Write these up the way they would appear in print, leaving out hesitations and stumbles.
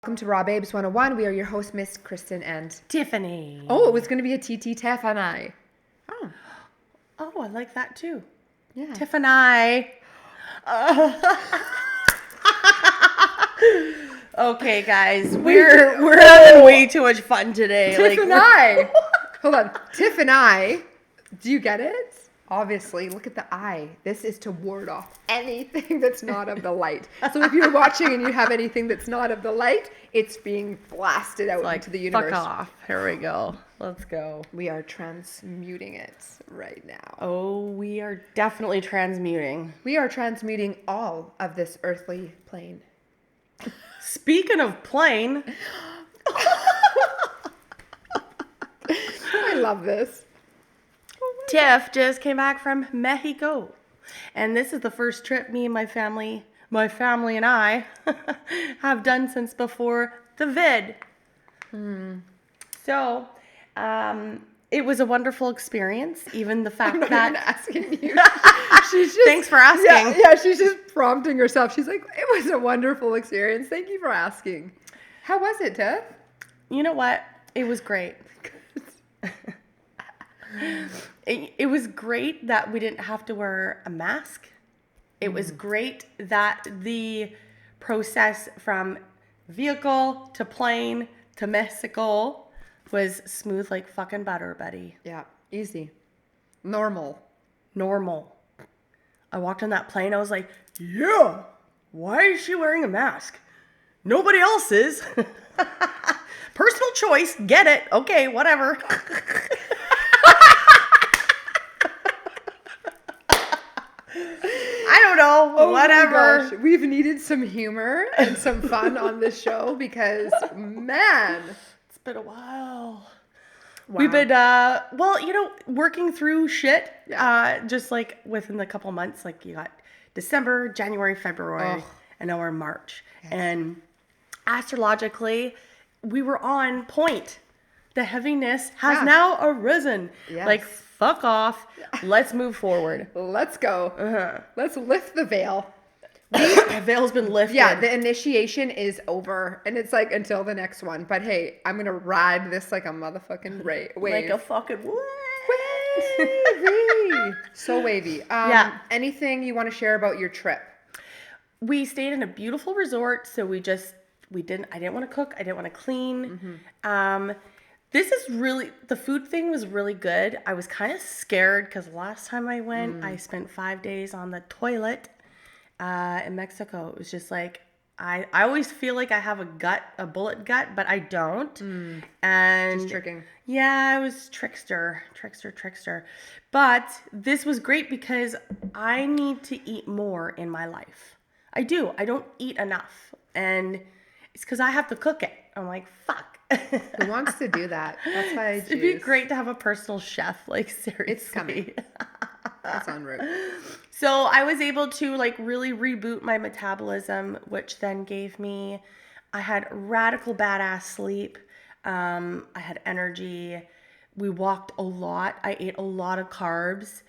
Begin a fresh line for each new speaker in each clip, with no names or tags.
Welcome to Raw Babes 101. We are your hosts, Miss Kristen and
Tiffany.
Oh, it was going to be a TT Tiff and I.
Oh, I like that too.
Yeah.
Tiff and I. Okay, guys, we're having way too much fun today.
Tiff and I. Hold on. Tiff and I. Do you get it? Obviously, look at the eye. This is to ward off anything that's not of the light. So if you're watching and you have anything that's not of the light, it's being blasted out into the universe.
Fuck off. Here we go. Let's go.
We are transmuting it right now.
Oh, we are definitely transmuting.
We are transmuting all of this earthly plane.
Speaking of plane.
I love this.
Tiff just came back from Mexico. And this is the first trip me and my family and I have done since before the vid. So, it was a wonderful experience. Even the fact
I'm not
that
even asking you. She's just,
thanks for asking.
Yeah, she's just prompting herself. She's like, it was a wonderful experience. Thank you for asking. How was it, Tiff?
You know what? It was great. It was great that we didn't have to wear a mask. It was great that the process from vehicle to plane to Mexico was smooth like fucking butter, buddy.
Yeah, easy. Normal.
I walked on that plane. I was like, yeah, why is she wearing a mask? Nobody else is. Personal choice. Get it. Okay, whatever. I don't know.
Oh
whatever.
My gosh. We've needed some humor and some fun on this show because, man.
It's been a while.
Wow.
We've been, working through shit.
Yeah.
Just like within a couple months, like you got December, January, February, and now we're in March. Yes. And astrologically, we were on point. The heaviness has now arisen. Yes. Like, fuck off. Let's move forward.
Let's go. Let's lift the veil.
The veil's been lifted.
Yeah, the initiation is over. And it's like until the next one. But hey, I'm going to ride this like a motherfucking wave.
Like a fucking wave.
Wavy. So wavy. Anything you want to share about your trip?
We stayed in a beautiful resort. So I didn't want to cook. I didn't want to clean. Mm-hmm. The food thing was really good. I was kind of scared because last time I went, I spent 5 days on the toilet in Mexico. It was just like, I always feel like I have a bullet gut, but I don't. And
just tricking.
Yeah, I was trickster. But this was great because I need to eat more in my life. I do. I don't eat enough. And it's because I have to cook it. I'm like, fuck.
Who wants to do that? That's why I choose.
It'd be great to have a personal chef. Like, seriously.
It's coming. That's en route.
So I was able to like really reboot my metabolism, which then gave me, I had radical badass sleep. I had energy. We walked a lot. I ate a lot of carbs.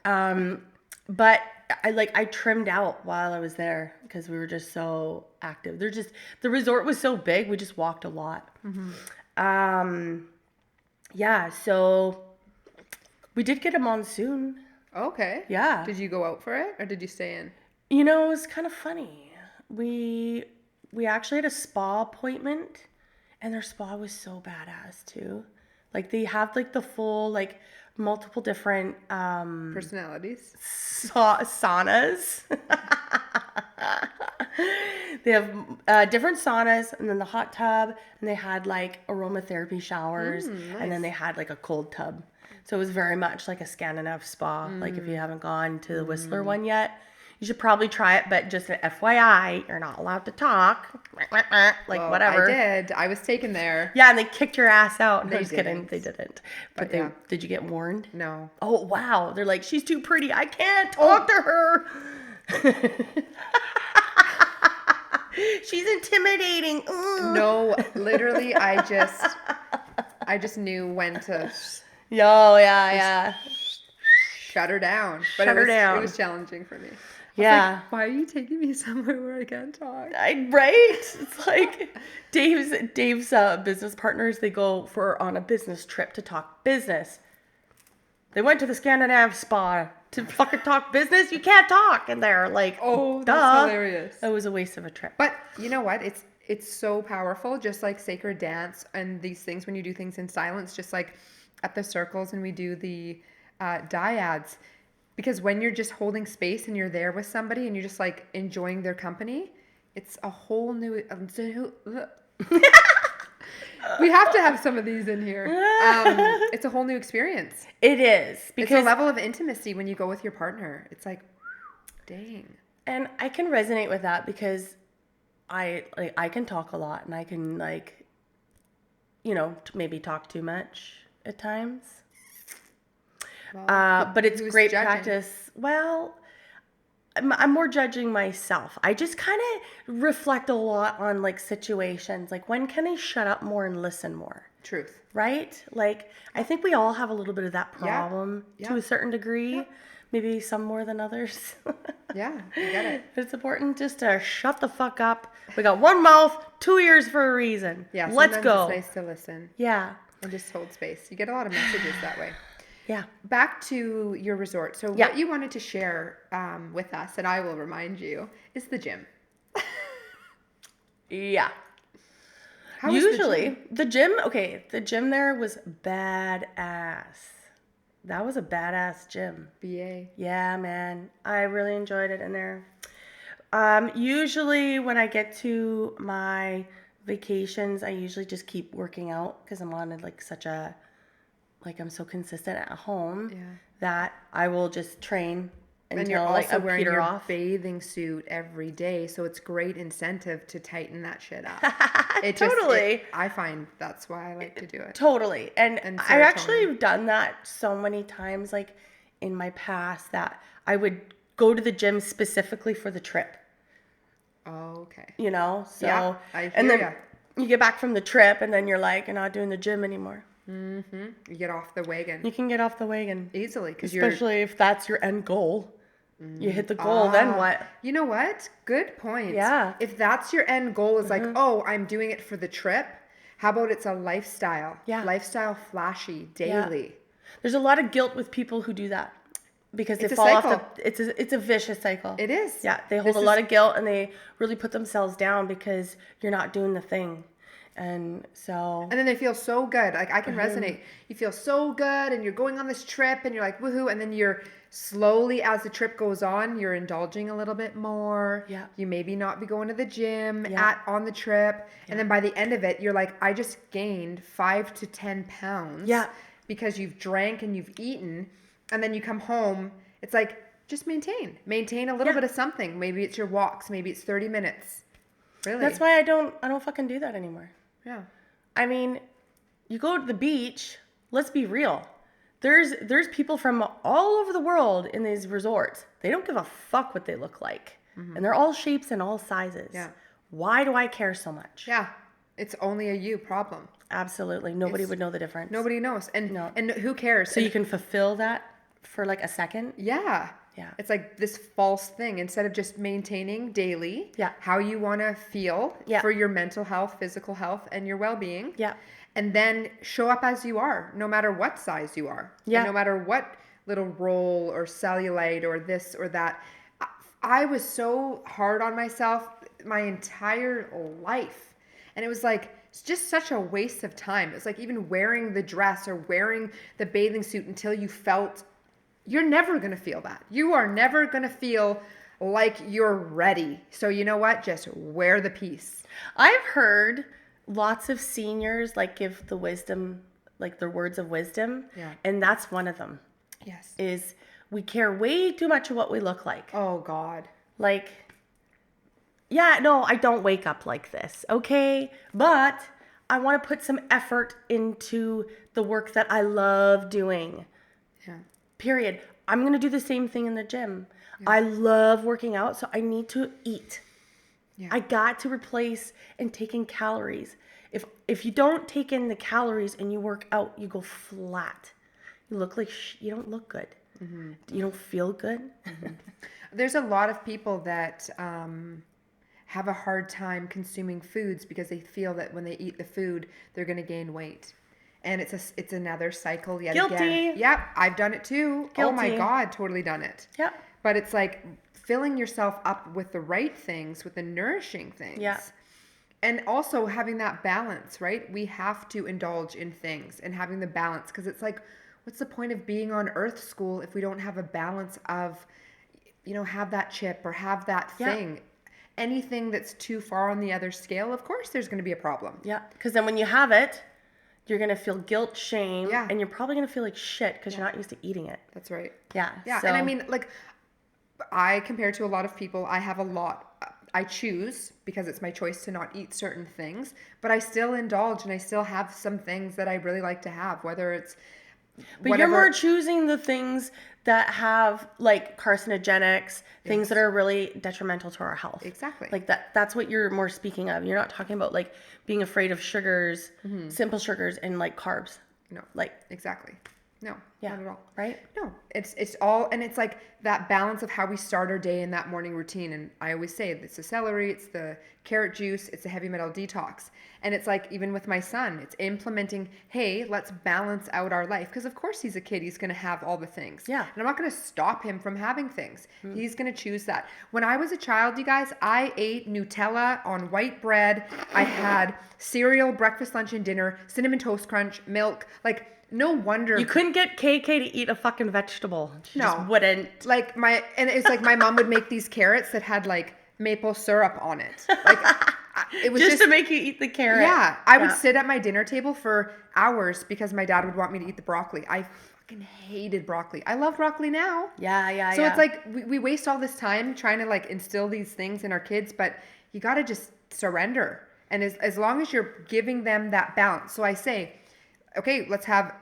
But I trimmed out while I was there because we were just so active. The resort was so big, we just walked a lot. Mm-hmm. So we did get a monsoon.
Okay.
Yeah.
Did you go out for it or did you stay in?
You know, it was kind of funny. We actually had a spa appointment and their spa was so badass too. Like they have like the full like multiple different
personalities,
saunas. They have different saunas and then the hot tub, and they had like aromatherapy showers. Nice. And then they had like a cold tub. So it was very much like a Scandinavian spa. Like if you haven't gone to the Whistler one yet, you should probably try it, but just an FYI, you're not allowed to talk. Like, whatever.
I did. I was taken there.
Yeah, and they kicked your ass out. No, just kidding. They didn't. But did you get warned?
No.
Oh, wow. They're like, she's too pretty. I can't talk to her. She's intimidating. Ugh.
No, literally, I just knew when to.
Yeah.
Shut her down. But it was challenging for me.
Yeah.
Why are you taking me somewhere where I can't talk?
Right? It's like Dave's business partners, they go on a business trip to talk business. They went to the Scandinav spa to fucking talk business. You can't talk in there. Like,
Oh,
duh.
that's hilarious.
It was a waste of a trip.
But you know what? It's so powerful, just like sacred dance and these things when you do things in silence, just like at the circles and we do the dyads. Because when you're just holding space and you're there with somebody and you're just like enjoying their company, it's a whole new... We have to have some of these in here. It's a whole new experience.
It is.
Because it's a level of intimacy when you go with your partner. It's like, dang.
And I can resonate with that because I can talk a lot and I can maybe talk too much at times. Well, but it's great practice. Well, I'm more judging myself. I just kind of reflect a lot on like situations. Like, when can I shut up more and listen more?
Truth.
Right? Like, I think we all have a little bit of that problem to a certain degree. Yeah. Maybe some more than others.
Yeah, you get it.
It's important just to shut the fuck up. We got one mouth, 2 ears for a reason.
Yeah,
let's go.
It's nice to listen.
Yeah.
And just hold space. You get a lot of messages that way.
Yeah.
Back to your resort. So what you wanted to share with us, and I will remind you, is the gym.
Yeah.
How
Usually, the gym there was badass. That was a badass gym.
BA.
Yeah, man. I really enjoyed it in there. Usually when I get to my vacations, I usually just keep working out because I'm on I'm so consistent at home that I will just train until
and you're also wearing
peter
your
off.
bathing suit every day, so it's great incentive to tighten that shit up. I find that's why I like to do it.
Totally. And I actually have done that so many times, like in my past, that I would go to the gym specifically for the trip.
Oh, okay.
You know? So
yeah, I hear
and then you get back from the trip and then you're like, you're not doing the gym anymore.
Mm-hmm. You get off the wagon.
You can get off the wagon.
Easily.
Especially if that's your end goal. You hit the goal, then what?
You know what? Good point.
Yeah.
If that's your end goal is like, oh, I'm doing it for the trip, how about it's a lifestyle?
Yeah.
Lifestyle flashy, daily.
Yeah. There's a lot of guilt with people who do that. Because they
It's
fall
a
off
cycle.
It's a vicious cycle.
It is.
Yeah. They hold a lot of guilt and they really put themselves down because you're not doing the thing. And then
they feel so good. Like, I can resonate. You feel so good and you're going on this trip and you're like, woohoo. And then you're slowly, as the trip goes on, you're indulging a little bit more.
Yeah.
You maybe not be going to the gym on the trip. Yeah. And then by the end of it, you're like, I just gained 5 to 10 pounds.
Yeah.
Because you've drank and you've eaten. And then you come home. It's like, just maintain a little bit of something. Maybe it's your walks. Maybe it's 30 minutes. Really.
That's why I don't fucking do that anymore.
Yeah.
I mean, you go to the beach, let's be real. There's people from all over the world in these resorts. They don't give a fuck what they look like. Mm-hmm. And they're all shapes and all sizes.
Yeah.
Why do I care so much?
Yeah. It's only a you problem.
Absolutely. Nobody would know the difference.
Nobody knows. And who cares?
So you can fulfill that for like a second?
Yeah. Yeah. It's like this false thing. Instead of just maintaining daily how you want to feel for your mental health, physical health, and your well-being.
Yeah.
And then show up as you are, no matter what size you are. Yeah. And no matter what little roll or cellulite or this or that. I was so hard on myself my entire life. And it was like, it's just such a waste of time. It's like even wearing the dress or wearing the bathing suit until you felt... You're never going to feel that. You are never going to feel like you're ready. So you know what? Just wear the piece.
I've heard lots of seniors give the wisdom, their words of wisdom.
Yeah.
And that's one of them.
Yes.
Is we care way too much of what we look like.
Oh, God.
I don't wake up like this. Okay. But I want to put some effort into the work that I love doing.
Yeah. Period.
I'm going to do the same thing in the gym. Yeah. I love working out, so I need to eat. Yeah. I got to replace and take in calories. If you don't take in the calories and you work out, you go flat. You look like you don't look good. You don't feel good.
There's a lot of people that have a hard time consuming foods because they feel that when they eat the food, they're going to gain weight. And it's another cycle yet
Guilty.
again. Yep, I've done it too.
Guilty.
Oh my God, totally done it.
Yep.
But it's like filling yourself up with the right things, with the nourishing things.
Yeah.
And also having that balance, right? We have to indulge in things and having the balance, because it's like, what's the point of being on Earth School if we don't have a balance of, have that chip or have that thing? Anything that's too far on the other scale, of course there's going to be a problem.
Yeah, because then when you have it, you're going to feel guilt, shame, and you're probably going to feel like shit because you're not used to eating it.
That's right.
Yeah.
Yeah, and I mean, like, I, compared to a lot of people, I have a lot. I choose, because it's my choice to not eat certain things, but I still indulge and I still have some things that I really like to have, whether it's
But you're more choosing the things that have like carcinogenics, things that are really detrimental to our health.
Exactly.
Like that's what you're more speaking of. You're not talking about like being afraid of sugars, simple sugars and like carbs.
No.
Like
exactly. No, not at all.
Right?
No, it's all, and it's like that balance of how we start our day in that morning routine. And I always say it's the celery, it's the carrot juice, it's the heavy metal detox. And it's like, even with my son, it's implementing, hey, let's balance out our life. Because of course he's a kid, he's going to have all the things.
Yeah.
And I'm not going to stop him from having things. He's going to choose that. When I was a child, you guys, I ate Nutella on white bread. I had cereal, breakfast, lunch, and dinner, cinnamon toast crunch, milk, like, no wonder.
You couldn't get KK to eat a fucking vegetable. She just wouldn't.
Like and it's like my mom would make these carrots that had like maple syrup on it. Like it was
just to make you eat the carrot.
Yeah. I would sit at my dinner table for hours because my dad would want me to eat the broccoli. I fucking hated broccoli. I love broccoli now.
Yeah.
So it's like we waste all this time trying to like instill these things in our kids, but you got to just surrender. And as long as you're giving them that balance. So I say, okay, let's have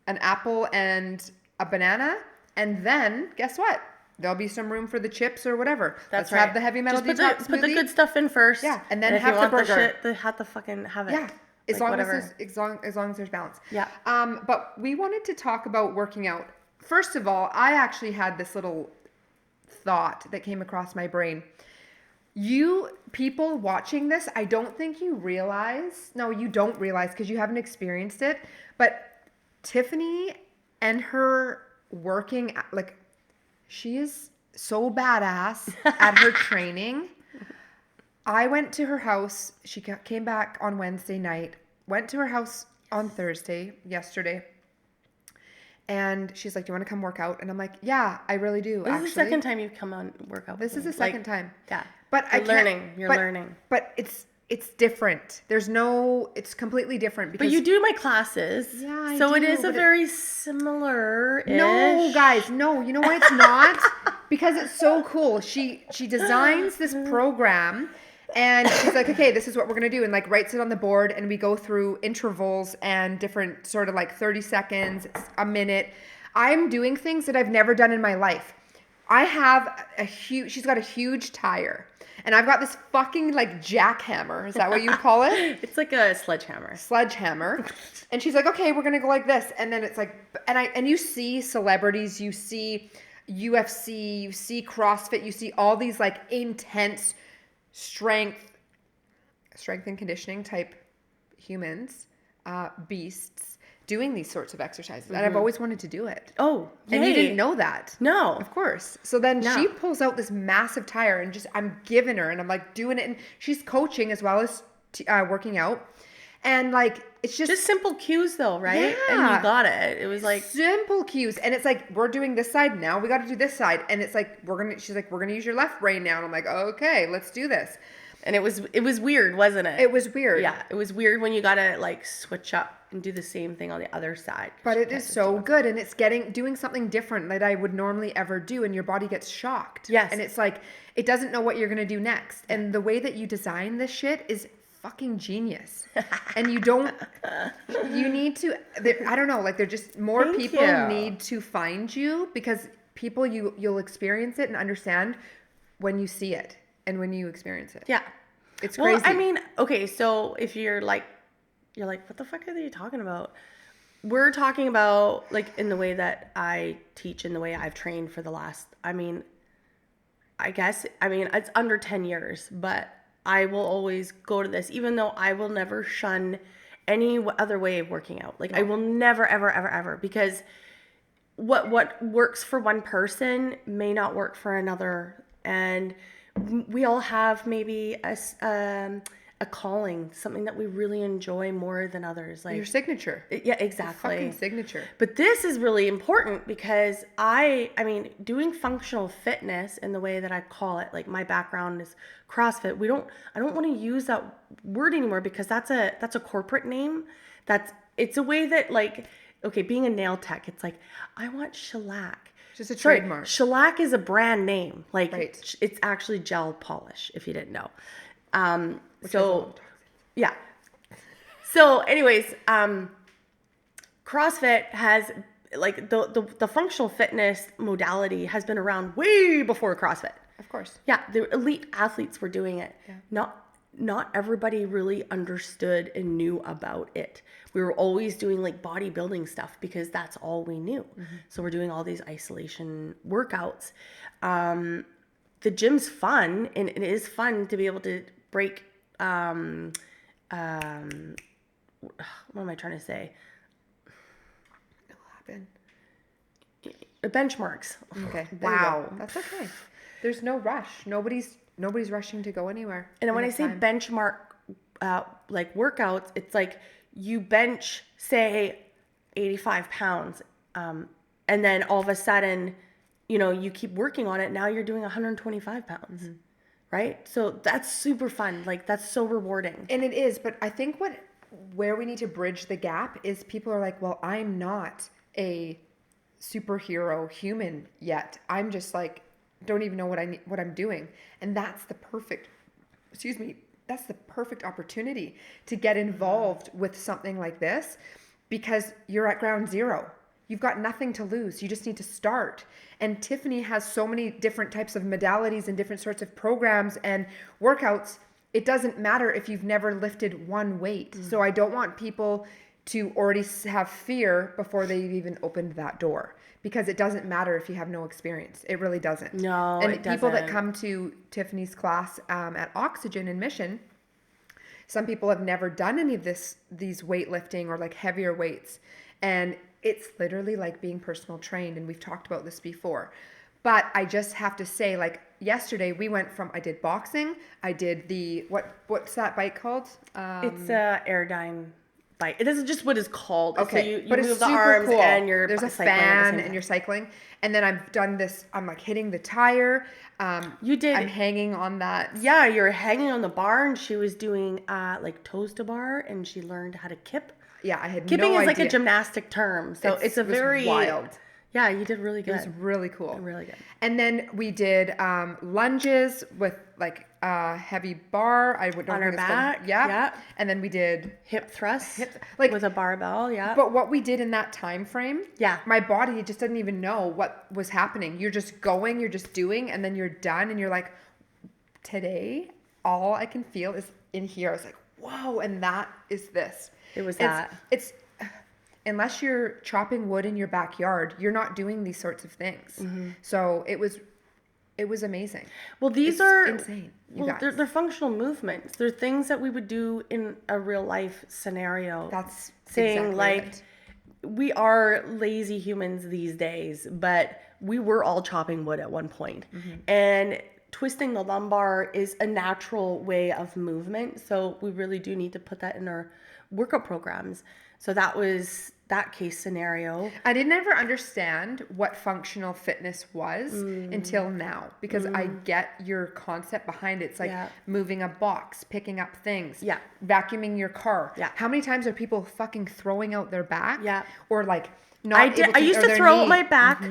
an apple and a banana, and then guess what? There'll be some room for the chips or whatever.
Let's
have the heavy metal detox smoothie.
Put the good stuff in first.
Yeah, and then
if
have
you want
the burger.
have to fucking have it.
Yeah, as
like,
long as there's balance.
Yeah.
But we wanted to talk about working out. First of all, I actually had this little thought that came across my brain. You people watching this, I don't think you realize. No, you don't realize because you haven't experienced it. But Tiffany and her working, like, she is so badass at her training. I went to her house. She came back on Wednesday night, went to her house on Thursday, yesterday. And she's like, do you want to come work out? And I'm like, yeah, I really do.
This is the second time you've come on workout.
This is the second time.
Yeah.
But
You're learning.
But it's different. It's completely different. Because
but you do my classes.
Yeah, I
so
do,
it is a very similar-ish.
No, guys, no. You know why it's not? Because it's so cool. She designs this program, and she's like, okay, this is what we're going to do, and like writes it on the board, and we go through intervals and different sort of like 30 seconds, a minute. I'm doing things that I've never done in my life. I have she's got a huge tire. And I've got this fucking like jackhammer. Is that what you call it?
It's like a sledgehammer.
And she's like, okay, we're going to go like this. And then it's like, and you see celebrities, you see UFC, you see CrossFit, you see all these like intense strength and conditioning type humans, beasts, doing these sorts of exercises. And I've always wanted to do it.
Oh,
and you didn't know that.
No.
Of course. So then she pulls out this massive tire and I'm giving her and I'm like doing it. And she's coaching as well as working out. And like, it's just
simple cues though, right?
Yeah.
And you got it. It was like
simple cues. And it's like, we're doing this side now. We got to do this side. And it's like, she's like, we're going to use your left brain now. And I'm like, okay, let's do this.
And it was weird, wasn't it?
It was weird.
Yeah. It was weird when you got to like switch up and do the same thing on the other side.
But it is so good. And it's doing something different that I would normally ever do. And your body gets shocked.
Yes.
And it's like, it doesn't know what you're going to do next. And the way that you design this shit is fucking genius. And you need to, I don't know, like they're just more people need to find you because people, you'll experience it and understand when you see it and when you experience it.
Yeah.
It's crazy.
Well, I mean, okay, so if you're like, what the fuck are they talking about? we're talking about like in the way that I teach, in the way I've trained for the last, it's under 10 years, but I will always go to this, even though I will never shun any other way of working out. Like I will never, ever, ever, ever, because what works for one person may not work for another. And we all have maybe a calling, something that we really enjoy more than others. Like
your signature.
Yeah, exactly.
Your fucking signature.
But this is really important because doing functional fitness in the way that I call it, like my background is CrossFit. I don't want to use that word anymore because that's a corporate name. It's a way that, like, okay, being a nail tech, it's like, I want shellac.
Just a trademark.
Shellac is a brand name. Like,
right.
It's actually gel polish, if you didn't know. Yeah. So anyways, CrossFit has, like, the functional fitness modality has been around way before CrossFit.
Of course.
Yeah, the elite athletes were doing it.
Yeah.
Not everybody really understood and knew about it. We were always doing like bodybuilding stuff because that's all we knew. Mm-hmm. So we're doing all these isolation workouts. The gym's fun, and it is fun to be able to break what am I trying to say?
It'll happen.
Benchmarks.
Okay. Wow. That's okay. There's no rush. Nobody's rushing to go anywhere.
And when I say benchmark, like workouts, it's like you bench, say, 85 pounds, and then all of a sudden, you keep working on it. Now you're doing 125 pounds. Mm-hmm. Right? So that's super fun. Like, that's so rewarding.
And it is, but I think where we need to bridge the gap is people are like, well, I'm not a superhero human yet. I'm just like, don't even know what I'm doing. And that's the perfect opportunity to get involved with something like this, because you're at ground zero. You've got nothing to lose. You just need to start. And Tiffany has so many different types of modalities and different sorts of programs and workouts. It doesn't matter if you've never lifted one weight. Mm-hmm. So I don't want people to already have fear before they've even opened that door, because it doesn't matter if you have no experience. It really doesn't.
No,
and
it doesn't.
People that come to Tiffany's class at Oxygen in Mission, some people have never done any of these weightlifting or like heavier weights. And it's literally like being personal trained. And we've talked about this before. But I just have to say, like, yesterday I did boxing. I did what's that bike called?
It's Airdyne bike. It is just what it's called.
Okay.
So you move the arms cool. And you're
there's a fan and you're cycling. And then I've done this, I'm like hitting the tire.
You did.
I'm hanging on that.
Yeah, you're hanging on the bar, and she was doing like toes to bar, and she learned how to kip.
Yeah, I had
Kipping
no idea.
is like a gymnastic term. So it's very
wild.
Yeah, you did really good.
It was really cool.
Really good.
And then we did lunges with like a heavy bar.
On our back.
Yeah. And then we did
hip thrusts with a barbell. Yeah.
But what we did in that time frame,
yeah,
my body just didn't even know what was happening. You're just going, you're just doing, and then you're done, and you're like, today, all I can feel is in here. I was like, whoa, and that is this.
It was that.
It's unless you're chopping wood in your backyard, you're not doing these sorts of things. Mm-hmm. So it was amazing.
Well, these are
insane.
They're functional movements. They're things that we would do in a real life scenario.
That's
saying
exactly
like
it.
We are lazy humans these days, but we were all chopping wood at one point. Mm-hmm. And twisting the lumbar is a natural way of movement. So we really do need to put that in our workout programs. So that was that case scenario.
I didn't ever understand what functional fitness was until now, because I get your concept behind it. It's like moving a box, picking up things, vacuuming your car. Yeah. How many times are people fucking throwing out their back? Yeah. Or like not
I used to throw out my back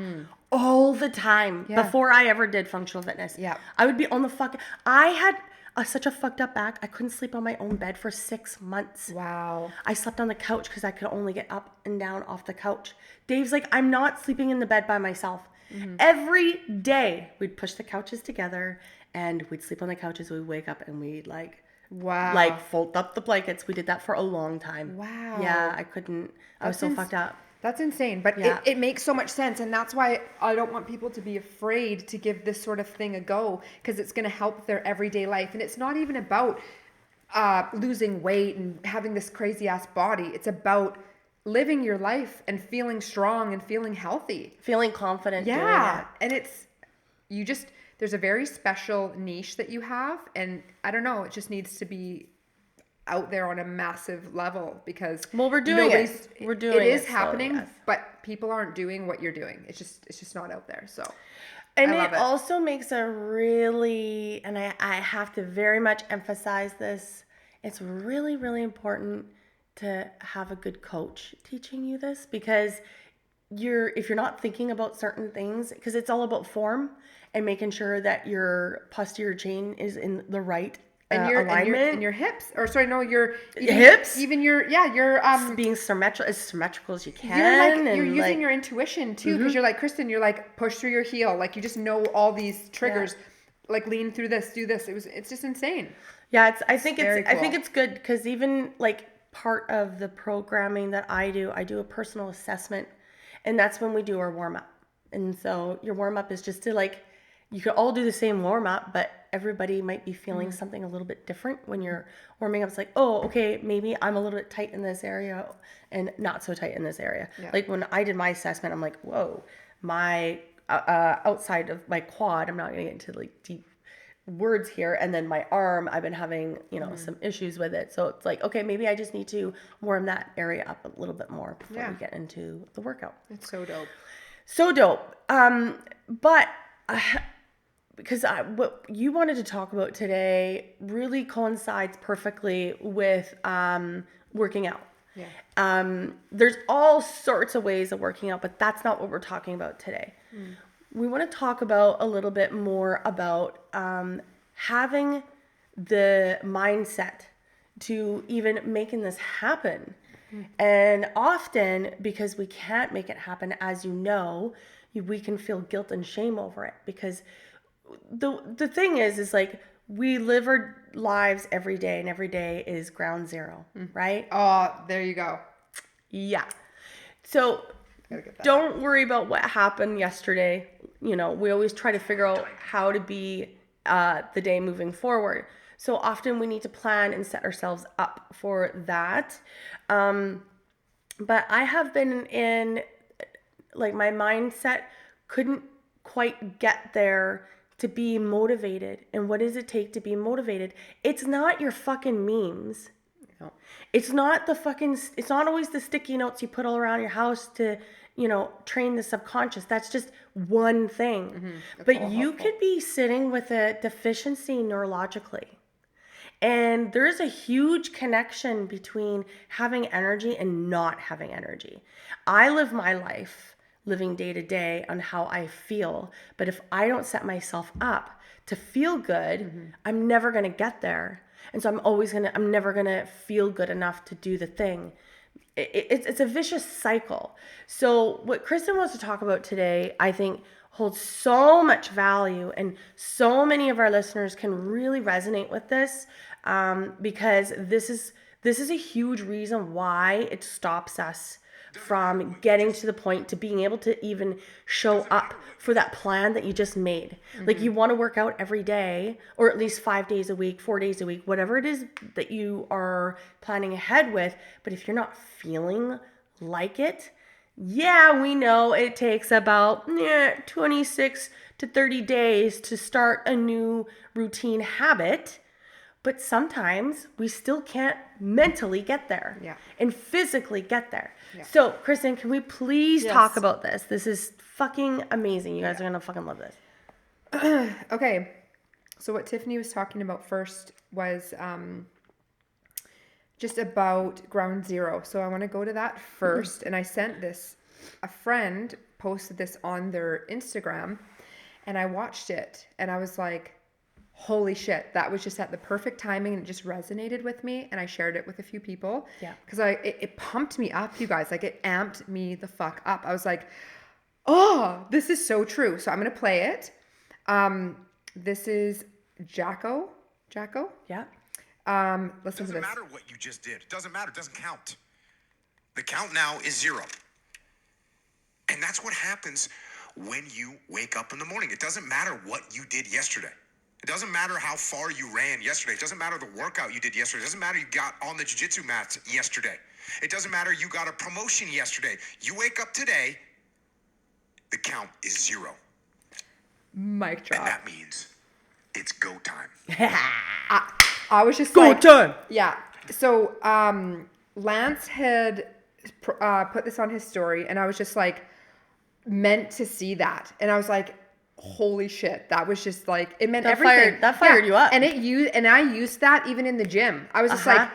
all the time before I ever did functional fitness. Yeah. I would be on the I had such a fucked up back. I couldn't sleep on my own bed for 6 months.
Wow.
I slept on the couch because I could only get up and down off the couch. Dave's like, I'm not sleeping in the bed by myself. Mm-hmm. Every day we'd push the couches together and we'd sleep on the couches. We'd wake up and we'd like
Wow.
Like fold up the blankets. We did that for a long time.
Wow.
Yeah, I couldn't. I was so fucked up.
That's insane. But
Yeah.
it makes so much sense. And that's why I don't want people to be afraid to give this sort of thing a go, because it's going to help their everyday life. And it's not even about losing weight and having this crazy ass body. It's about living your life and feeling strong and feeling healthy.
Feeling confident doing
Yeah.
it.
And there's a very special niche that you have. And I don't know, it just needs to be out there on a massive level, because
we're doing it. We're doing it.
It is
slowly,
happening,
yes.
but people aren't doing what you're doing. It's just not out there. So,
and
I love
it also makes a really, and I have to very much emphasize this. It's really, really important to have a good coach teaching you this, because if you're not thinking about certain things, because it's all about form and making sure that your posterior chain is in the right alignment.
And your hips, or sorry, no, your
hips,
even your
being as symmetrical as you can.
You're using your intuition too, because you're like, Kristen, you're like, push through your heel, like you just know all these triggers, like lean through this, do this. It's just insane.
Yeah, I think
very cool.
I think it's good, because even like part of the programming that I do a personal assessment, and that's when we do our warm up. And so your warm up is just to like, you could all do the same warm up, but everybody might be feeling something a little bit different when you're warming up. It's like, oh, okay, maybe I'm a little bit tight in this area and not so tight in this area. Yeah. Like when I did my assessment, I'm like, whoa, my outside of my quad, I'm not going to get into like deep words here, and then my arm, I've been having some issues with it. So it's like, okay, maybe I just need to warm that area up a little bit more before we get into the workout.
It's so dope.
So dope. But because what you wanted to talk about today really coincides perfectly with working out. Yeah. There's all sorts of ways of working out, but that's not what we're talking about today. We want to talk about a little bit more about having the mindset to even making this happen. And often, because we can't make it happen, as you know, we can feel guilt and shame over it, because the thing is like, we live our lives every day, and every day is ground zero, right?
Oh, there you go.
Yeah. So don't worry about what happened yesterday. We always try to figure out how to be the day moving forward. So often we need to plan and set ourselves up for that. But I have been in, like, my mindset couldn't quite get there to be motivated. And what does it take to be motivated? It's not your fucking memes. No. It's not always the sticky notes you put all around your house to, train the subconscious. That's just one thing. But you could be sitting with a deficiency neurologically. And there's a huge connection between having energy and not having energy. I live my life living day to day on how I feel. But if I don't set myself up to feel good, I'm never going to get there. And so I'm never going to feel good enough to do the thing. It's a vicious cycle. So what Kristen wants to talk about today, I think, holds so much value, and so many of our listeners can really resonate with this, because this is a huge reason why it stops us from getting to the point to being able to even show up for that plan that you just made. Like, you want to work out every day, or at least 5 days a week, 4 days a week, whatever it is that you are planning ahead with. But if you're not feeling like it, yeah, we know it takes about 26 to 30 days to start a new routine habit. But sometimes we still can't mentally get there and physically get there. Yeah. So, Kristen, can we please talk about this? This is fucking amazing. You guys are going to fucking love this.
Okay. So what Tiffany was talking about first was just about ground zero. So I want to go to that first. And I sent this, a friend posted this on their Instagram, and I watched it, and I was like, holy shit, that was just at the perfect timing, and it just resonated with me, and I shared it with a few people. Yeah. Because it pumped me up, you guys. Like, it amped me the fuck up. I was like, oh, this is so true. So I'm going to play it. This is Jacko. Yeah. Listen to
Doesn't
this.
matter what you just did. It doesn't matter. It doesn't count. The count now is 0. And that's what happens when you wake up in the morning. It doesn't matter what you did yesterday. It doesn't matter how far you ran yesterday. It doesn't matter the workout you did yesterday. It doesn't matter you got on the jiu-jitsu mats yesterday. It doesn't matter you got a promotion yesterday. You wake up today, the count is 0.
Mic drop.
And that means it's go time.
I was just
Go
like,
time.
yeah. So Lance had put this on his story, and I was just like, meant to see that, and I was like, holy shit, that was just like, it meant everything.
That fired you up.
And I used that even in the gym. I was just like,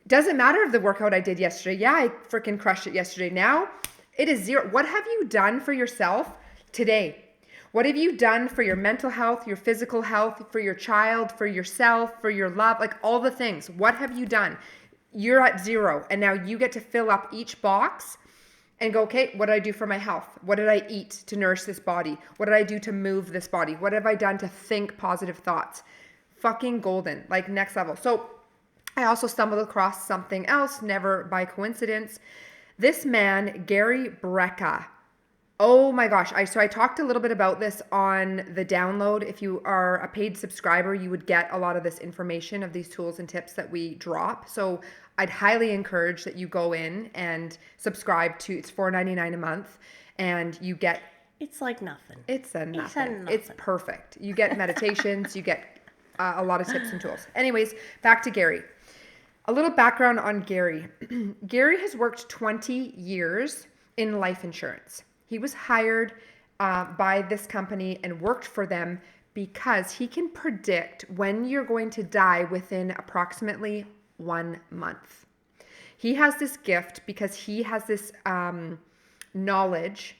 doesn't matter if the workout I did yesterday. Yeah, I freaking crushed it yesterday. Now it is 0. What have you done for yourself today? What have you done for your mental health, your physical health, for your child, for yourself, for your love, like all the things? What have you done? You're at 0, and now you get to fill up each box and go, okay, what did I do for my health? What did I eat to nourish this body? What did I do to move this body? What have I done to think positive thoughts? Fucking golden, like next level. So I also stumbled across something else, never by coincidence. This man, Gary Brecka. Oh my gosh. So I talked a little bit about this on the download. If you are a paid subscriber, you would get a lot of this information of these tools and tips that we drop. So I'd highly encourage that you go in and subscribe to, it's $4.99 a month, and you get,
It's like nothing.
it's a nothing.
It's a nothing.
It's perfect. You get meditations, you get a lot of tips and tools. Anyways, back to Gary. A little background on Gary. Gary has worked 20 years in life insurance. He was hired by this company and worked for them because he can predict when you're going to die within approximately 1 month. He has this gift because he has this knowledge,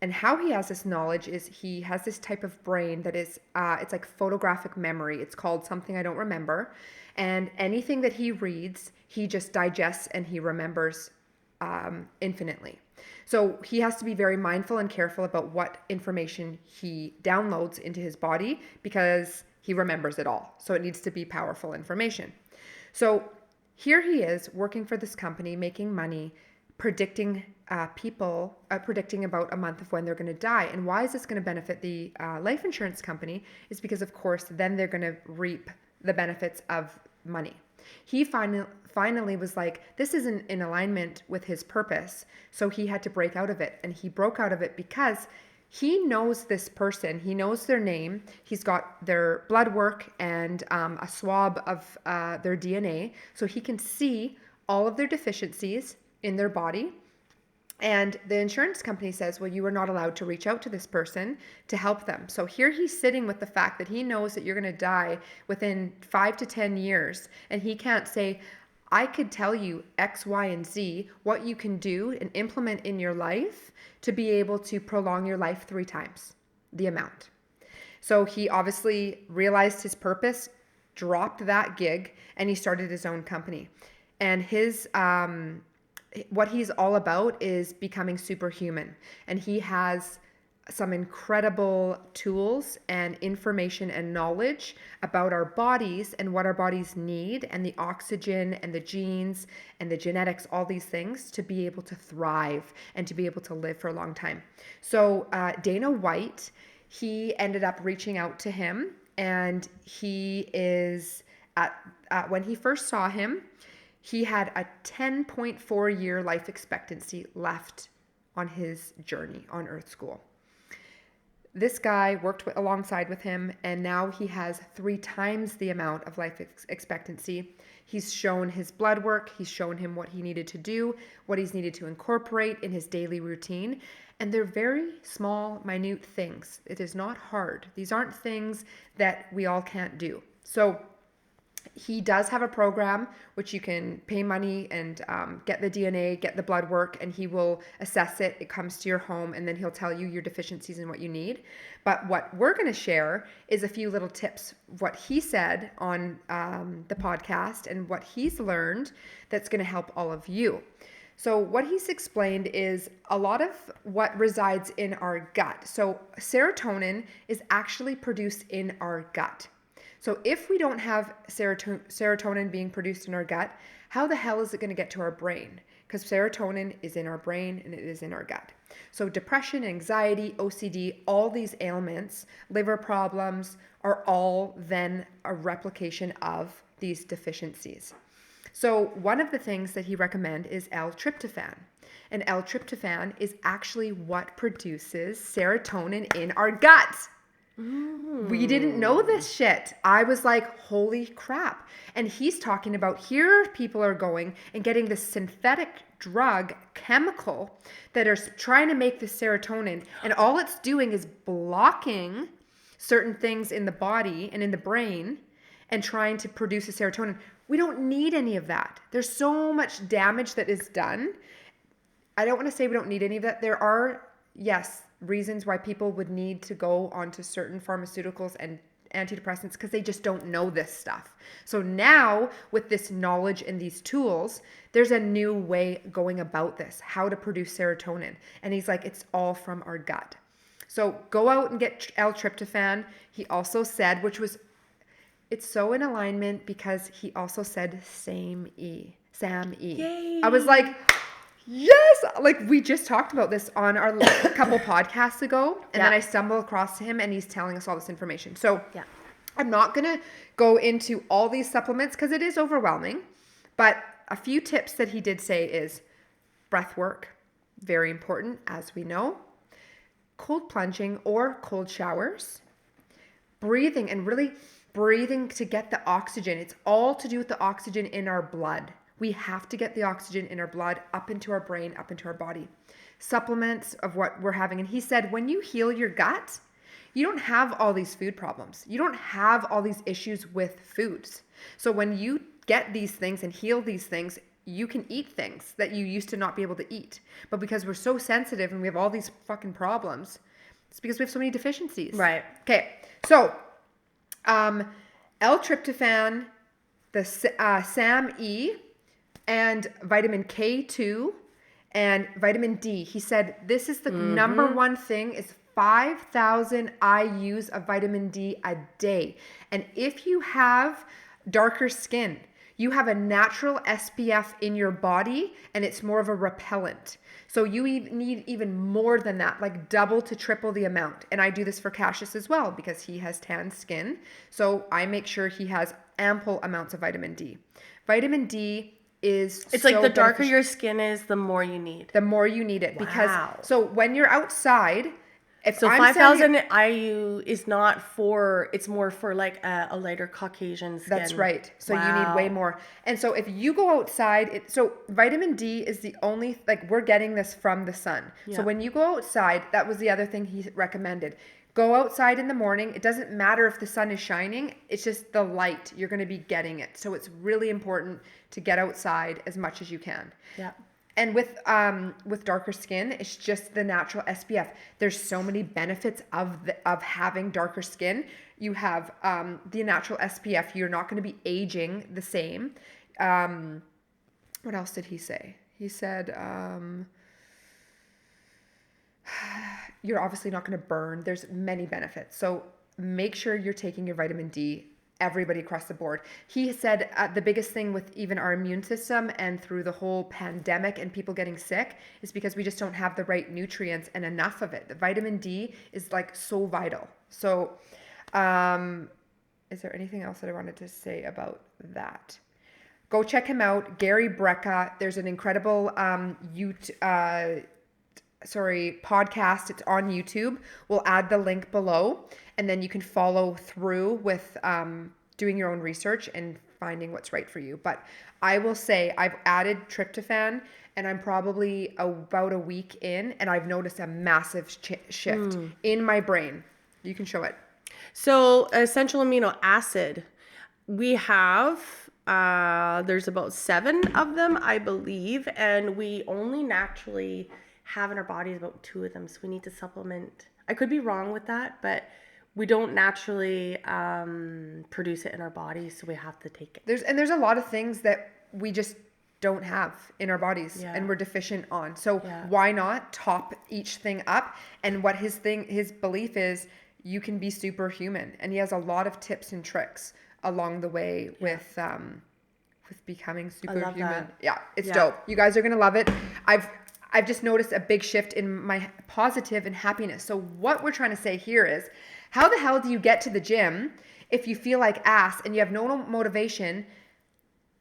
and how he has this knowledge is he has this type of brain that is, it's like photographic memory. It's called something I don't remember. And anything that he reads, he just digests and he remembers infinitely. So he has to be very mindful and careful about what information he downloads into his body because he remembers it all. So it needs to be powerful information. So here he is working for this company, making money, predicting predicting about a month of when they're going to die. And why is this going to benefit the life insurance company? Is because, of course, then they're going to reap the benefits of money. He finally was like, this isn't in alignment with his purpose. So he had to break out of it. And he broke out of it because he knows this person. He knows their name. He's got their blood work and a swab of their DNA. So he can see all of their deficiencies in their body. And the insurance company says, well, you are not allowed to reach out to this person to help them. So here he's sitting with the fact that he knows that you're going to die within 5 to 10 years. And he can't say, I could tell you X, Y, and Z, what you can do and implement in your life to be able to prolong your life 3 times the amount. So he obviously realized his purpose, dropped that gig, and he started his own company. And his what he's all about is becoming superhuman. And he has some incredible tools and information and knowledge about our bodies and what our bodies need, and the oxygen and the genes and the genetics, all these things to be able to thrive and to be able to live for a long time. So Dana White, he ended up reaching out to him, and he is when he first saw him, he had a 10.4 year life expectancy left on his journey on Earth School. This guy worked alongside with him, and now he has 3 times the amount of life expectancy. He's shown his blood work. He's shown him what he needed to do, what he's needed to incorporate in his daily routine. And they're very small, minute things. It is not hard. These aren't things that we all can't do. So he does have a program which you can pay money and get the DNA, get the blood work, and he will assess it. It comes to your home, and then he'll tell you your deficiencies and what you need. But what we're going to share is a few little tips, what he said on the podcast and what he's learned that's going to help all of you. So what he's explained is a lot of what resides in our gut. So serotonin is actually produced in our gut. So if we don't have serotonin being produced in our gut, how the hell is it going to get to our brain? Because serotonin is in our brain and it is in our gut. So depression, anxiety, OCD, all these ailments, liver problems are all then a replication of these deficiencies. So one of the things that he recommends is L-Tryptophan. And L-Tryptophan is actually what produces serotonin in our guts. We didn't know this shit. I was like, holy crap. And he's talking about here people are going and getting this synthetic drug chemical that are trying to make the serotonin. And all it's doing is blocking certain things in the body and in the brain and trying to produce a serotonin. We don't need any of that. There's so much damage that is done. I don't want to say we don't need any of that. There are, yes, reasons why people would need to go onto certain pharmaceuticals and antidepressants because they just don't know this stuff. So now with this knowledge and these tools, there's a new way going about this, how to produce serotonin. And he's like, it's all from our gut. So go out and get L-Tryptophan. He also said, it's so in alignment because he also said SAMe.
Yay.
I was like, yes, like we just talked about this on our couple podcasts ago, and then I stumbled across him and he's telling us all this information. So I'm not going to go into all these supplements because it is overwhelming, but a few tips that he did say is breath work, very important, as we know, cold plunging or cold showers, breathing and really breathing to get the oxygen. It's all to do with the oxygen in our blood. We have to get the oxygen in our blood up into our brain, up into our body. Supplements of what we're having. And he said, when you heal your gut, you don't have all these food problems. You don't have all these issues with foods. So when you get these things and heal these things, you can eat things that you used to not be able to eat. But because we're so sensitive and we have all these fucking problems, it's because we have so many deficiencies.
Right.
Okay. So, L-Tryptophan, the SAMe, and vitamin K2 and vitamin D. He said this is the number one thing is 5,000 IUs of vitamin D a day. And if you have darker skin, you have a natural SPF in your body and it's more of a repellent. So you need even more than that, like double to triple the amount. And I do this for Cassius as well because he has tan skin. So I make sure he has ample amounts of vitamin D. Vitamin D it's
like the darker your skin is, the more you need.
The more you need it. Because so when you're outside, if
so 5,000 IU is not for, it's more for like a lighter Caucasian skin.
That's right. So you need way more. And so if you go outside, so vitamin D is the only, like we're getting this from the sun. So when you go outside, that was the other thing he recommended. Go outside in the morning. It doesn't matter if the sun is shining. It's just the light. You're going to be getting it. So it's really important to get outside as much as you can. Yeah. And with darker skin, it's just the natural SPF. There's so many benefits of having darker skin. You have the natural SPF. You're not going to be aging the same. What else did he say? He said you're obviously not going to burn. There's many benefits. So make sure you're taking your vitamin D, everybody across the board. He said the biggest thing with even our immune system and through the whole pandemic and people getting sick is because we just don't have the right nutrients and enough of it. The vitamin D is like so vital. So is there anything else that I wanted to say about that? Go check him out, Gary Brecka. There's an incredible podcast. It's on YouTube. We'll add the link below, and then you can follow through with doing your own research and finding what's right for you. But I will say I've added tryptophan, and I'm probably about a week in, and I've noticed a massive shift in my brain. You can show it.
So essential amino acid, we have there's about 7 of them, I believe, and we only naturally have in our bodies about 2 of them, so we need to supplement. I could be wrong with that, but we don't naturally produce it in our bodies, so we have to take it.
There's a lot of things that we just don't have in our bodies and we're deficient on. So why not top each thing up? And what his belief is, you can be superhuman, and he has a lot of tips and tricks. along the way with becoming superhuman.
that.
Yeah, it's
Yeah.
dope. You guys are gonna love it. I've just noticed a big shift in my positive and happiness. So what we're trying to say here is, how the hell do you get to the gym if you feel like ass and you have no motivation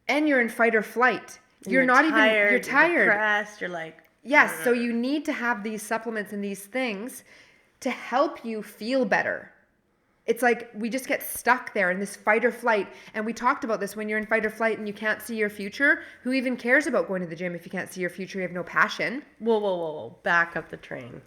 and you're in fight or flight? You're tired, you're
depressed, you're like,
yes. So you need to have these supplements and these things to help you feel better. It's like we just get stuck there in this fight or flight. And we talked about this, when you're in fight or flight and you can't see your future. Who even cares about going to the gym if you can't see your future? You have no passion.
Whoa. Back up the train.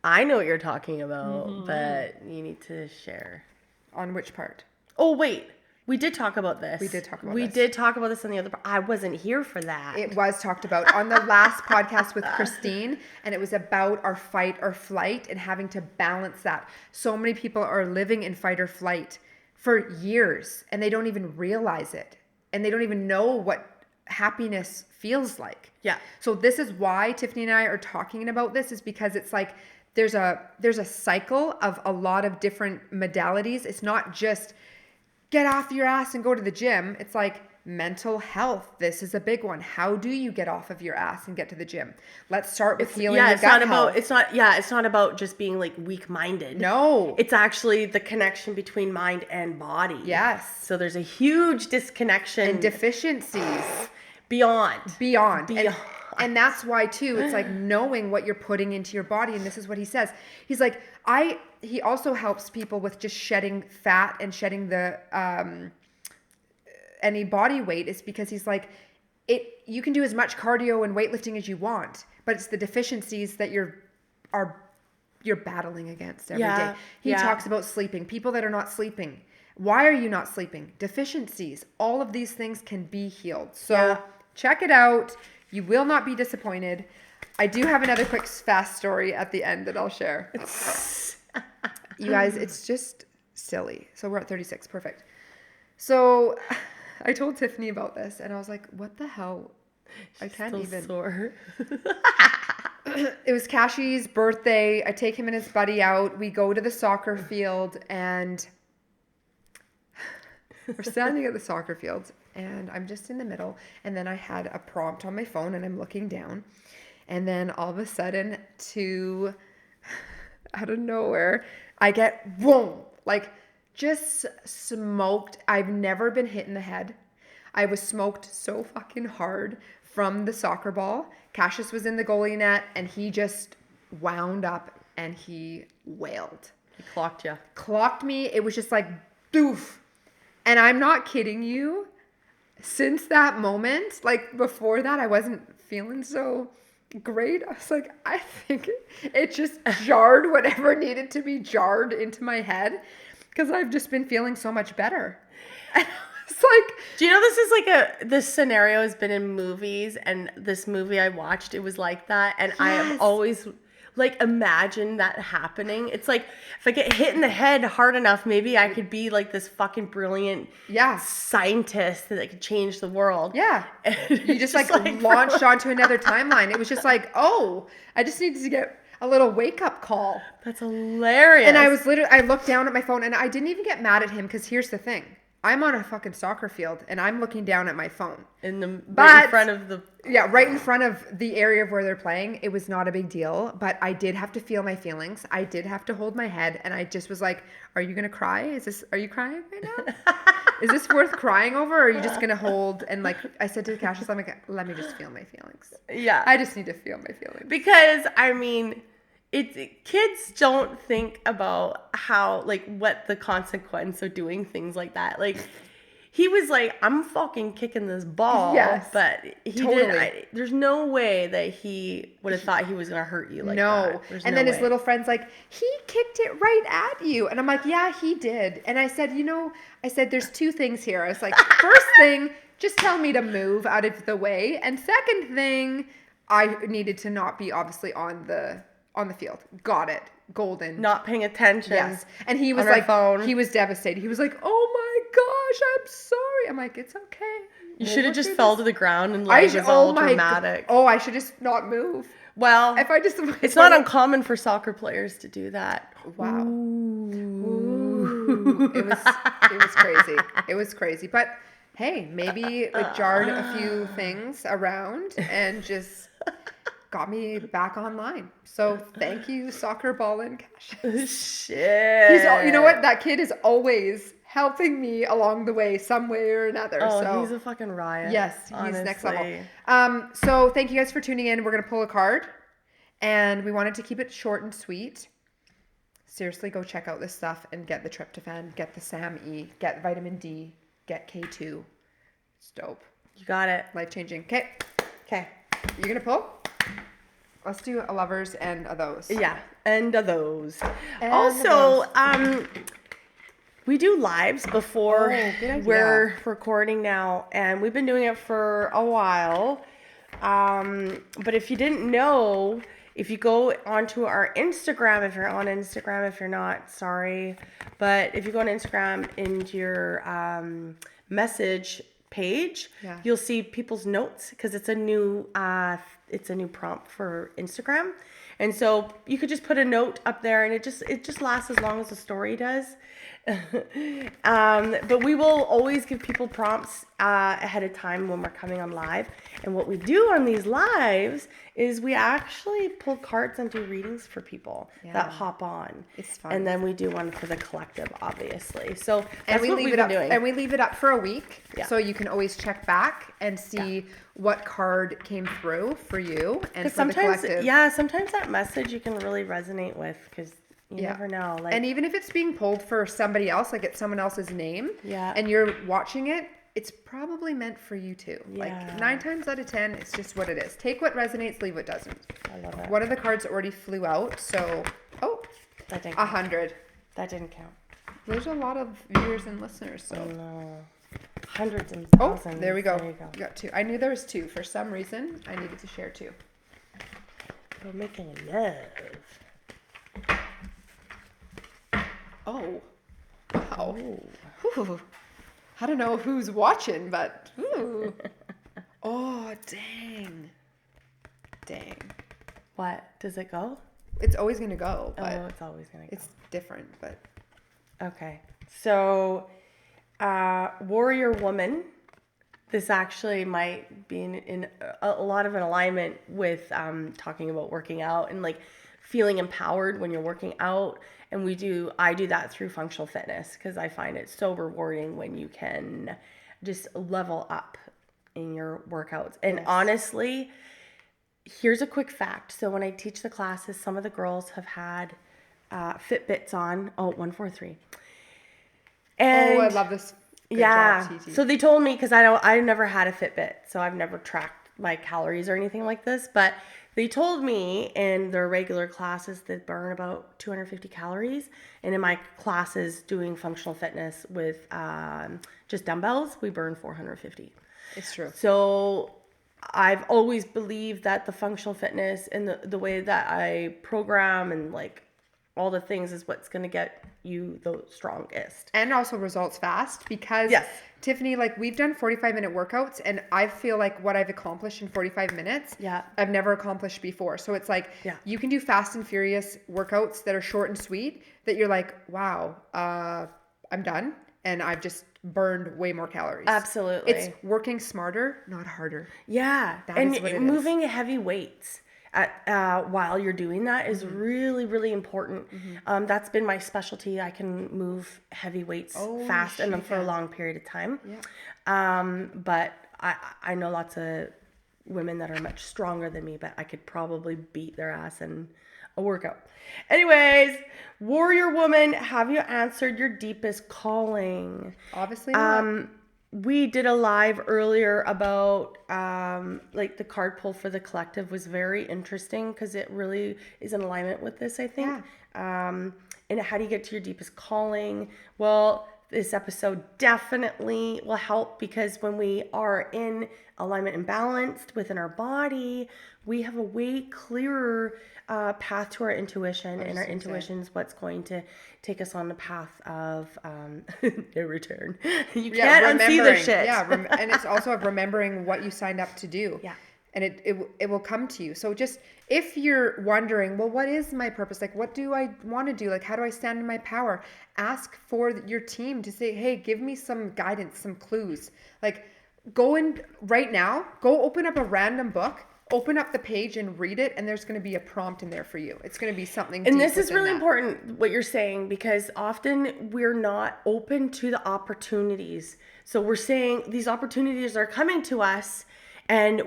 I know what you're talking about, but you need to share.
On which part?
Oh, wait. We did talk about this.
We did talk about
We
this.
did talk about this on the other part. I wasn't here for that.
It was talked about on the last podcast with Christine, and it was about our fight or flight and having to balance that. So many people are living in fight or flight for years, and they don't even realize it, and they don't even know what happiness feels like.
Yeah.
So this is why Tiffany and I are talking about this, is because it's like there's a cycle of a lot of different modalities. It's not just get off your ass and go to the gym. It's like mental health. This is a big one. How do you get off of your ass and get to the gym? Let's start with healing your gut health.
It's not about just being like weak-minded.
No.
It's actually the connection between mind and body.
Yes.
So there's a huge disconnection.
And deficiencies.
Beyond.
And that's why too, it's like knowing what you're putting into your body. And this is what he says. He's like, he also helps people with just shedding fat and shedding the any body weight, is because he's like, you can do as much cardio and weightlifting as you want, but it's the deficiencies that you're battling against every day. He talks about sleeping. People that are not sleeping. Why are you not sleeping? Deficiencies. All of these things can be healed. So check it out. You will not be disappointed. I do have another quick fast story at the end that I'll share. You guys, it's just silly. So we're at 36. Perfect. So I told Tiffany about this, and I was like, what the hell? I can't even.
Sore.
It was Kashi's birthday. I take him and his buddy out. We go to the soccer field, and we're standing at the soccer field, and I'm just in the middle. And then I had a prompt on my phone, and I'm looking down. And then all of a sudden, out of nowhere, I get boom, like just smoked. I've never been hit in the head. I was smoked so fucking hard from the soccer ball. Cassius was in the goalie net, and he just wound up and he wailed.
He clocked you.
Clocked me. It was just like doof. And I'm not kidding you. Since that moment, like before that, I wasn't feeling so great. I was like, I think it just jarred whatever needed to be jarred into my head, because I've just been feeling so much better. And it's like,
do you know this is like this scenario has been in movies, and this movie I watched, it was like that, and I have always like imagined that happening. It's like, if I get hit in the head hard enough, maybe I could be like this fucking brilliant scientist that could change the world.
Yeah. You just like launched onto another timeline. It was just like, oh, I just needed to get a little wake up call.
That's hilarious.
And I looked down at my phone, and I didn't even get mad at him, because here's the thing. I'm on a fucking soccer field, and I'm looking down at my phone.
Right in front of the...
Yeah, right in front of the area of where they're playing. It was not a big deal, but I did have to feel my feelings. I did have to hold my head, and I just was like, are you going to cry? Are you crying right now? Is this worth crying over, or are you just going to hold? And like I said to Cassius, I'm like, let me just feel my feelings.
Yeah.
I just need to feel my feelings.
Because, I mean... kids don't think about how, like, what the consequence of doing things like that. Like, he was like, I'm fucking kicking this ball.
Yes.
But he didn't. There's no way that he would have thought he was going to hurt you like that.
And then his little friend's like, he kicked it right at you. And I'm like, yeah, he did. And I said, there's two things here. I was like, first thing, just tell me to move out of the way. And second thing, I needed to not be obviously on the field. Got it. Golden.
Not paying attention.
Yes. And he was like, he was devastated. He was like, oh my gosh, I'm sorry. I'm like, it's okay.
You should have just fell to the ground and like, it was all dramatic.
I should just not move.
Well,
if I just,
it's not uncommon for soccer players to do that.
Wow. Ooh. Ooh, it was crazy. It was crazy. But hey, maybe like jarred a few things around and just got me back online. So thank you, Soccer Ball and Cassius.
Shit.
You know what? That kid is always helping me along the way, some way or another.
Oh,
so
he's a fucking riot.
yes, he's
honestly.
next level. So thank you guys for tuning in. We're gonna pull a card, and we wanted to keep it short and sweet. Seriously, go check out this stuff and get the tryptophan, get the SAM-E, get vitamin D, get K2. It's dope.
You got it.
Life-changing. Okay.
Okay.
You gonna pull? Let's do a lovers and a those.
Yeah, and those.
And
Also, we do lives before
good idea.
we're recording now, and we've been doing it for a while. But if you didn't know, if you go onto our Instagram, if you're on Instagram, if you're not, sorry. But if you go on Instagram into your message page, you'll see people's notes because it's a new prompt for Instagram. And so you could just put a note up there and it just lasts as long as the story does. But we will always give people prompts ahead of time when we're coming on live. And what we do on these lives is we actually pull cards and do readings for people that hop on.
It's fun.
And then we do one for the collective, obviously. So that's what we've been doing.
And we leave it up for a week,
Yeah.
so you can always check back and see what card came through for you and for the collective.
Sometimes that message you can really resonate with because you never know. Like,
and even if it's being pulled for somebody else, like it's someone else's name, and you're watching it, it's probably meant for you too. Like 9 times out of 10, it's just what it is. Take what resonates, leave what doesn't.
I love it.
One of the cards already flew out, so
That didn't
100.
That didn't count.
There's a lot of viewers and listeners, so.
No. Hundreds and
Oh,
thousands.
there we go.
There you go.
You got 2. I knew there was 2. For some reason, I needed to share 2.
We're making love.
Oh. Wow. Ooh. I don't know who's watching, but ooh. Oh, dang. Dang.
What? Does it go?
It's always going to go, but
Oh, it's always going to go.
it's different, but
Okay. So, warrior woman. This actually might be in a lot of an alignment with talking about working out and like feeling empowered when you're working out. And I do that through functional fitness because I find it so rewarding when you can just level up in your workouts. And honestly, here's a quick fact. So when I teach the classes, some of the girls have had Fitbits on. Oh, 143. And
I love this. Good
yeah.
job, TT.
So they told me, because I never had a Fitbit, so I've never tracked my calories or anything like this, but they told me in their regular classes that burn about 250 calories. And in my classes doing functional fitness with just dumbbells, we burn 450.
It's true.
So I've always believed that the functional fitness and the way that I program and like all the things is what's going to get you the strongest.
And also results fast because Tiffany, like we've done 45-minute workouts and I feel like what I've accomplished in 45 minutes, I've never accomplished before. So it's like you can do fast and furious workouts that are short and sweet that you're like, wow, I'm done. And I've just burned way more calories.
Absolutely.
It's working smarter, not harder.
Yeah.
That
and
is what it
moving heavy weights while you're doing that is really, really important. That's been my specialty. I can move heavy weights fast and for a long period of time. But I know lots of women that are much stronger than me, but I could probably beat their ass in a workout. Anyways, warrior woman, have you answered your deepest calling?
Obviously not.
We did a live earlier about like the card pull for the collective was very interesting because it really is in alignment with this, I think. And how do you get to your deepest calling? Well, this episode definitely will help because when we are in alignment and balanced within our body, we have a way clearer path to our intuition, and our intuition is what's going to take us on the path of no return. You can't unsee the shit.
And it's also of remembering what you signed up to do. and it will come to you. So just if you're wondering, well, what is my purpose? Like, what do I want to do? Like, how do I stand in my power? Ask for your team to say, hey, give me some guidance, some clues. Like, go in right now, go open up a random book, open up the page and read it, and there's going to be a prompt in there for you. It's going to be something.
And this is really important what you're saying, because often we're not open to the opportunities. So we're saying these opportunities are coming to us, and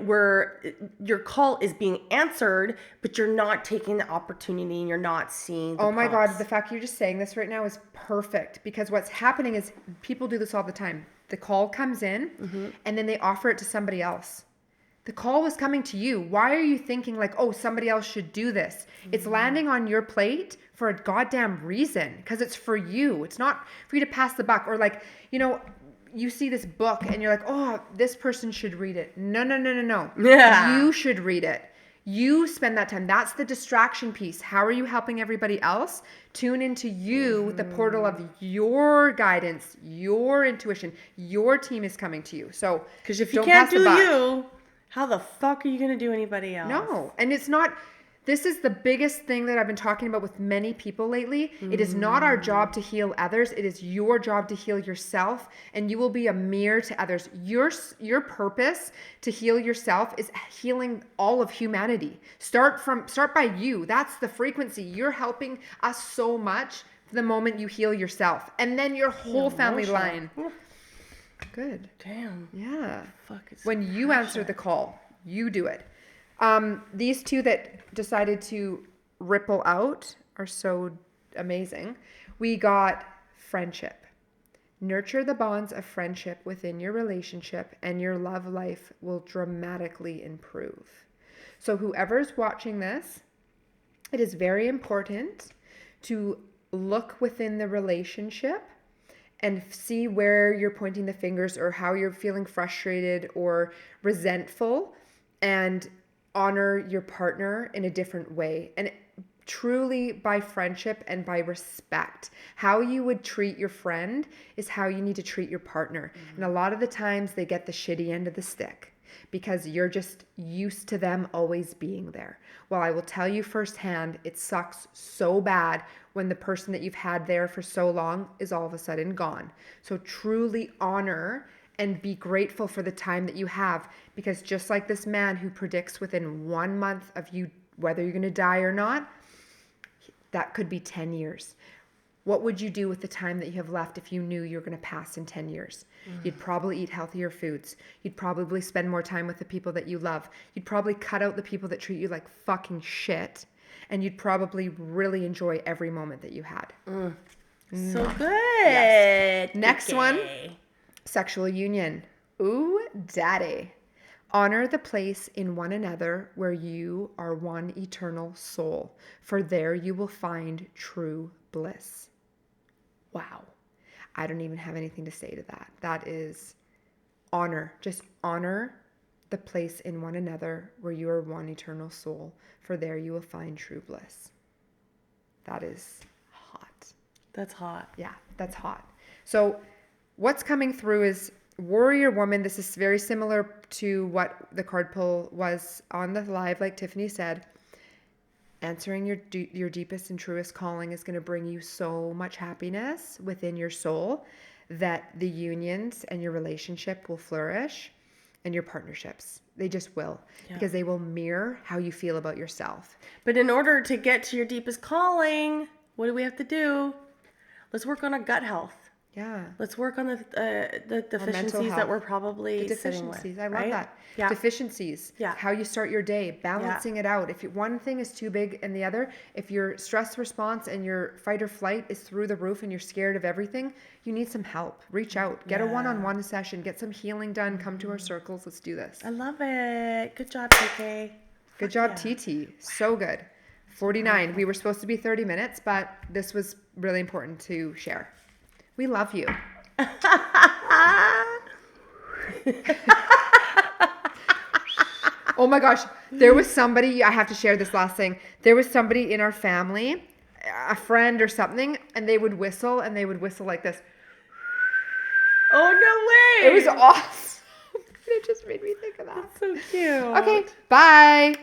your call is being answered, but you're not taking the opportunity and you're not seeing the
my
prompts.
God, the fact you're just saying this right now is perfect, because what's happening is people do this all the time. The call comes in and then they offer it to somebody else. The call was coming to you. Why are you thinking like, oh, somebody else should do this? It's landing on your plate for a goddamn reason, because it's for you. It's not for you to pass the buck, or like, you see this book and you're like, oh, this person should read it. No.
Yeah.
You should read it. You spend that time. That's the distraction piece. How are you helping everybody else? Tune into you, the portal of your guidance, your intuition. Your team is coming to you. So,
because if you can't do you, how the fuck are you going to do anybody else?
No. And it's not, this is the biggest thing that I've been talking about with many people lately. It is not our job to heal others. It is your job to heal yourself, and you will be a mirror to others. Your purpose to heal yourself is healing all of humanity. Start by you. That's the frequency. You're helping us so much the moment you heal yourself, and then your whole family line. Good.
Damn.
Yeah.
Fuck. It's
when you answer the call, you do it. These two that decided to ripple out are so amazing. We got friendship. Nurture the bonds of friendship within your relationship, and your love life will dramatically improve. So whoever's watching this, it is very important to look within the relationship and see where you're pointing the fingers, or how you're feeling frustrated or resentful, and honor your partner in a different way. And truly by friendship and by respect. How you would treat your friend is how you need to treat your partner. And a lot of the times they get the shitty end of the stick, because you're just used to them always being there. Well, I will tell you firsthand, it sucks so bad when the person that you've had there for so long is all of a sudden gone. So truly honor and be grateful for the time that you have, because just like this man who predicts within 1 month of you whether you're going to die or not, that could be 10 years. What would you do with the time that you have left if you knew you're going to pass in 10 years? You'd probably eat healthier foods. You'd probably spend more time with the people that you love. You'd probably cut out the people that treat you like fucking shit. And you'd probably really enjoy every moment that you had.
So good.
Yes. Next one, sexual union. Ooh, daddy. Honor the place in one another where you are one eternal soul, for there you will find true bliss. Wow. I don't even have anything to say to that. That is honor. Just honor the place in one another where you are one eternal soul, for there you will find true bliss. That is hot.
That's hot.
Yeah, that's hot. So what's coming through is warrior woman. This is very similar to what the card pull was on the live, like Tiffany said. Answering your deepest and truest calling is going to bring you so much happiness within your soul that the unions and your relationship will flourish, and your partnerships. They just will, because they will mirror how you feel about yourself.
But in order to get to your deepest calling, what do we have to do? Let's work on our gut health.
Yeah.
Let's work on the deficiencies that we're probably sitting with.
I love
right?
that.
Yeah.
Deficiencies.
Yeah.
How you start your day, balancing it out. If one thing is too big and the other, if your stress response and your fight or flight is through the roof and you're scared of everything, you need some help. Reach out. Get a one-on-one session. Get some healing done. Come to our circles. Let's do this.
I love it. Good job, KK.
Good job, TT. So good. 49. We were supposed to be 30 minutes, but this was really important to share. We love you. Oh my gosh. There was somebody, I have to share this last thing. There was somebody in our family, a friend or something, and they would whistle like this.
Oh, no way.
It was awesome. It just made me think of that.
So cute.
Okay, bye.